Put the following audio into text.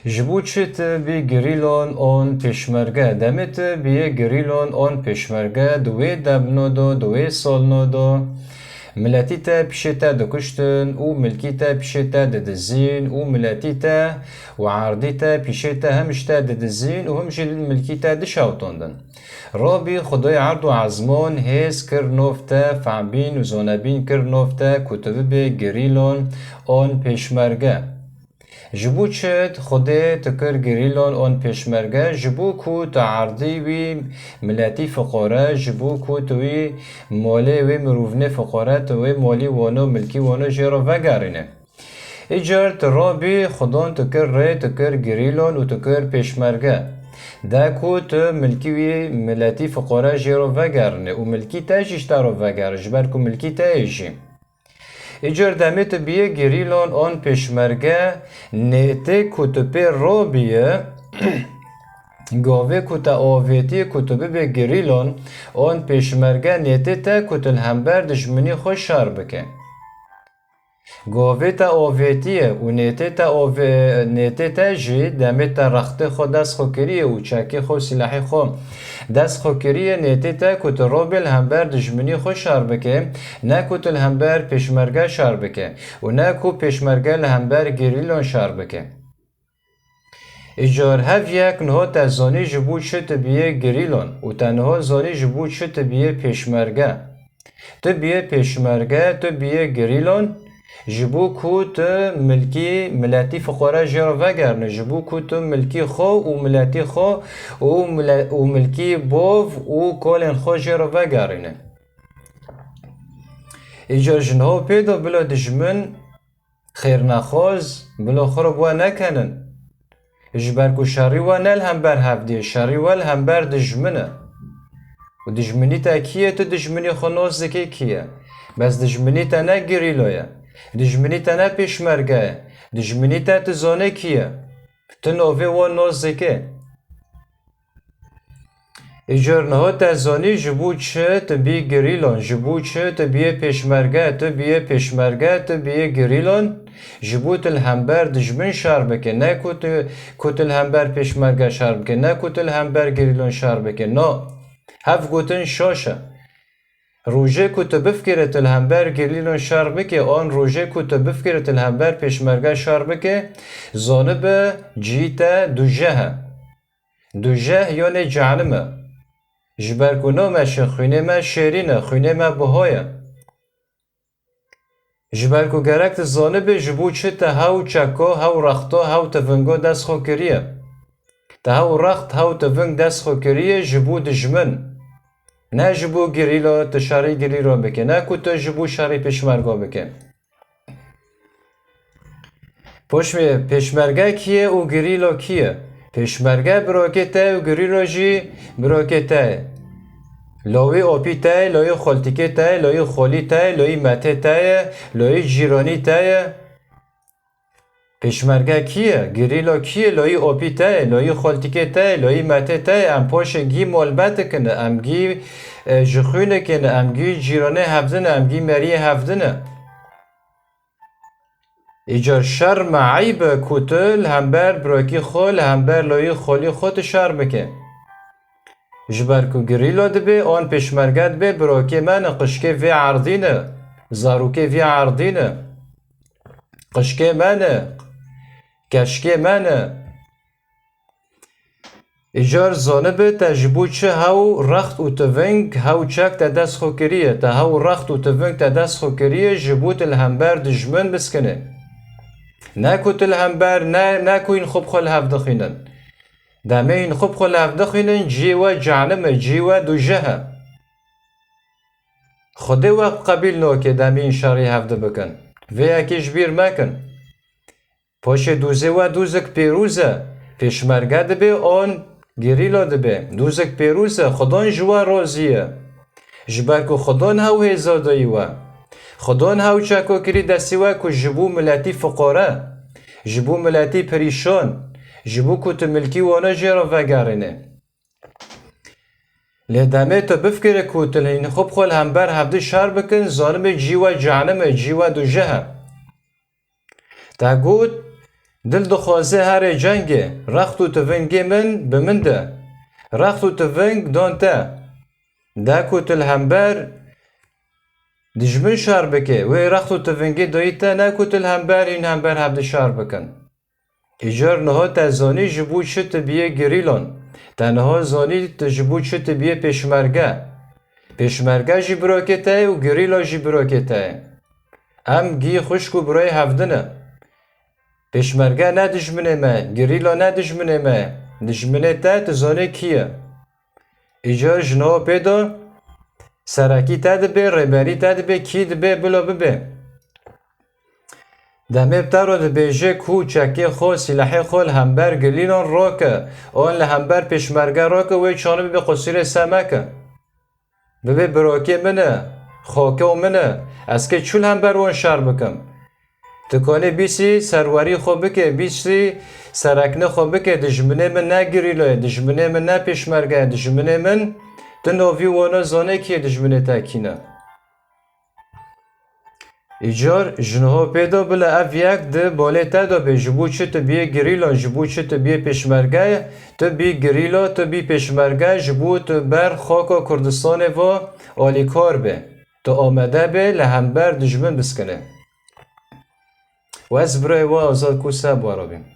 جبو چت بی گریلون اون پیشمرگه دمت بی گریلون اون پیشمرگه دوی دبنو دوی سالنو دو ملتی تا پیشتا دکشتن و ملکی تا پیشتا ددزین و ملتی تا و عردی تا پیشتا همشتا ددزین و همشی ملکی تا دشاوتوندن رابی خدای عرض و عزمان هیز کرنوفتا فعبین و زونبین کرنوفتا کتب بی گریلون اون پیشمرگه جبو چت خدا تکر گریلون اون پیشمرگه جبو کو تعرضی وی ملتی فقاره جبو کو توی مالی وی مروفنه فقاره توی مالی وانو ملکی وانو جرا وگرینه ایجار ترابی خدان تکر ری تکر گریلون و تکر پیشمرگه دا کو تو ملکی وی ملتی فقاره جرا وگرینه و ملکی تاجیش تارو وگرینه جبر کو ملکی تاجی ایجار دمیت بیه گریلون آن پیشمرگه نیته کتبه رو بیه گاوه کتا آویتی کتبه به گریلون آن پیشمرگه نیته تا کتل همبر دشمنی خوش شر بکه گاوه تا آویتیه و نیته تا جی دمیت تا رخت خود دست خو کریه و چاکی خو سلاحی خو دست خو کریه نیته تا کتل روبل همبر دشمنی خوش شر بکه نه کتل همبر پیشمرگه شر بکه و نه کو پیشمرگه همبر گریلون شر بکه ایجار هف یک نها تزانی جبود شد بیه گریلون و تنها زانی جبود شد بیه پیشمرگه تو بیه پیشمرگه تو بیه گریلون جبو کو تو ملکی ملتی فقاره جرا وگرنه جبو کو تو ملکی خو و ملتی خو و ملکی بوف و کولن خو جرا وگرنه ایجار جنها پیدا بلا دجمن خیر نخواز بلا خراب و نکنن جبر کو شری و نل هم بر هفته شری و هم بر دجمنه و دجمنی تا کیه تو دجمنی خناز دکی کیه بس دجمنی تا نه گریلویه دجمنی تا نه پیشمرگه دجمنی تا تزانه کیه تو نوه و ناز دکی ایجار نها تزانی جبو چه تبی گریلون جبو چه تبی پیشمرگه تبی پیشمرگه تبی گریلون جبو تل همبر دجمن شر بکه نه کتل همبر پیشمرگه شر بکه نه کتل همبر گریلون شر بکه نه هف گوتن شاشه روژه کت بفکره تل همبر گریلون شر بکه آن روژه کت بفکره تل همبر پیشمرگه شر بکه زانب جیتا دوجه یعنی جهنمه جبر کنو مشه خونه ما شیرینه خونه ما بهایه جبر کو گرکت زانب جبو چه تا هاو چکا هاو رختا هاو تفنگا دست خو کریه تا هاو رخت هاو تفنگ دست خو کریه جبو دجمن نه جبو گریلا تشاری گریلا بکه نه کو تو جبو شاری پیشمرگا بکه پیشمرگه کیه و گریلا کیه پیشمرگه براکته و گریلا جی براکته لوی آپی تای لوی خالتیکه تای لوی خالی تای لوی مته تای لوی جیرانی تای پیشمرگه کیه گریلا کیه لوی آپی تای لوی خالتیکه تای لوی مته تای ام پاشنگی مالبت کنه امگی جخونه کنه امگی جیرانه هفدنه امگی مریه هفدنه ایجار شرم عیب کتل همبر براکی خال همبر لوی خالی خود شرم که جبر کو گریلا دبه آن پیشمرگه دبه براکی من قشکه وی عردینه زاروکه وی عردینه قشکه منه کشکه منه ایجار زانبه تجبو چه هاو رخت و تونگ هاو چک تا دست خو کریه تا هاو رخت و تونگ تا دست خو کریه جبوت الهمبر دجمن بسکنه نه کتل همبر نه کو این خوب خال هفته خینن دمه این خوب خال هفته خینن جیوه جعنمه جیوه دو جهه خوده وقت قبیل نو که دمه این شاری هفته بکن و یکیش بیر مکن پاش دوزه و دوزک پیروزه پیشمرگه دبه آن گریلا دبه دوزک پیروزه خدان جوا رازیه جبرکو خدان هاو هزادایی و خدان هاو چکو کری دستی و که جبو ملتی فقاره جبو ملتی پریشان جبو کت ملکی وانا جیرا وگرینه لدمه تا بفکره کتل این خوب خال همبر هفته شر بکن زانم جیوه جهنم جیوه دو جهه تا گود دل دخوازه هر جنگه رخت و تفنگی من بمنده رخت و تفنگ دانته داکو تل همبر دجمن شار بکه و رخت و تفنگی دایتا ناکو تل همبر این همبر هفته شار بکن ایجار نها تزانی جبو شت بیه گریلون تنها زانی تجبو شت بیه پیشمرگه پیشمرگه جی براکته و گریلا جی براکته ام گی خشکو برای هفدنه پیشمرگه نه دجمنه ما گریلا نه دجمنه ما دجمنه تا تزانی کیه ایجار جنها پیدا سرکی تا دبه ریبری تا دبه کی دبه بلا ببه دمه بتارو دبیجه کو چکی خو سلاحی خو همبر گلیلان راکه آن لهمبر پیشمرگه راکه وی چانه ببه قصیر سمکه ببه براکه منه خاکه و منه از که چول همبر وان شر بکم تکانه بیسی سروری خو بکه بیسی سرکنه خو بکه دجمنه من نه گریلای دجمنه من نه پیشمرگه دجمنه من تنوی وانا زانه کیه دجمنه تاکینه ایجار جنها پیدا بله اف یک ده باله تا دا به جبو چه تبیه گریلا جبو چه تبیه پیشمرگه تبیه گریلا تبیه پیشمرگه جبو تبر خاکا کردستان و آلیکار به تا آمده به لهمبر دجمن بسکنه و از برای و آزاد کو سب وارابیم